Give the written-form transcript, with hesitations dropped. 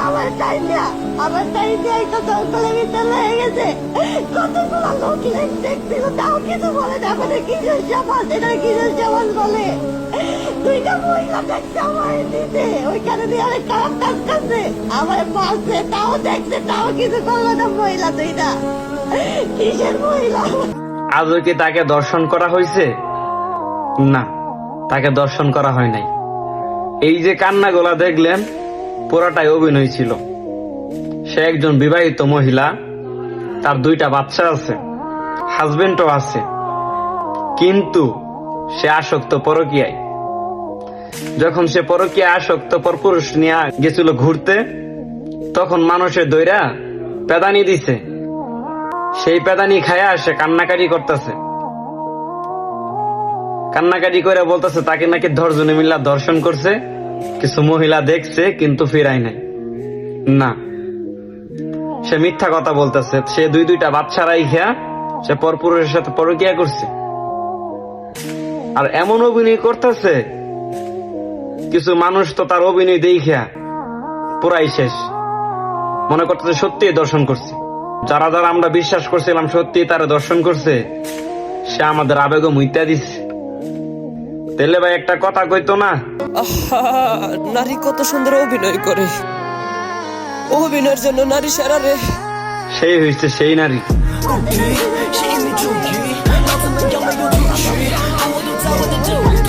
আমার চাইতে একটা জঙ্গলের ভিতরে লেগে গেছে। কতগুলো লোক দেখছিল, তাও কিছু বলে না। আমাদের কিসের সমাজ, এটা কিসের সমাজ বলে? দুইটা মহিলা দেখছে আমার দিতে, ওইখানে দিয়ে অনেক খারাপ কাজ করছে। আমার মারছে, তাও দেখছে, তাও কিছু করলো না। মহিলা দুইটা কিসের মহিলা? আজও কি তাকে দর্শন করা হয়েছে? না, তাকে দর্শন করা হয় নাই। এই যে কান্নাগুলা দেখলেন, পুরাটাই অভিনয় ছিল। সে একজন বিবাহিত মহিলা, তার 2টা বাচ্চা আছে, হাজবেন্ডও আছে, কিন্তু সে আসক্ত পরকীয়ায়। যখন সে পরকীয়ায় আসক্ত পরপুরুষ নিয়ে গেছিল ঘুরতে, তখন মানুষের দইরা পেদানি দিছে। সেই পেদানি খায়া সে কান্নাকাটি করতেছে, কান্নাকাটি করে বলতেছে তাকে নাকি 10 জনে মিল্লা দর্শন করছে, কিছু মহিলা দেখছে কিন্তু ফিরায় নাই। না, সে মিথ্যা কথা বলতেছে। সে 2টা বাচ্চা রাইখা সে পরপুরুষের সাথে পরকীয়া করছে। আর এমন অভিনয় করতেছে, কিছু মানুষ তো তার অভিনয় দেখা পুরাই শেষ, মনে করতেছে সত্যি দর্শন করছে। যারা যারা আমরা বিশ্বাস করছিলাম সত্যি তারা দর্শন করছে, সে আমাদের আবেগ মুইতা দিচ্ছে। তেলে ভাই একটা কথা কইতো না, নারী কত সুন্দর অভিনয় করে, অভিনয়ের জন্য নারী সেরা রে। সেই হয়েছে সেই নারী। 힘이 좋기 나도 난 영원히 주시 아무도 잡아도 돼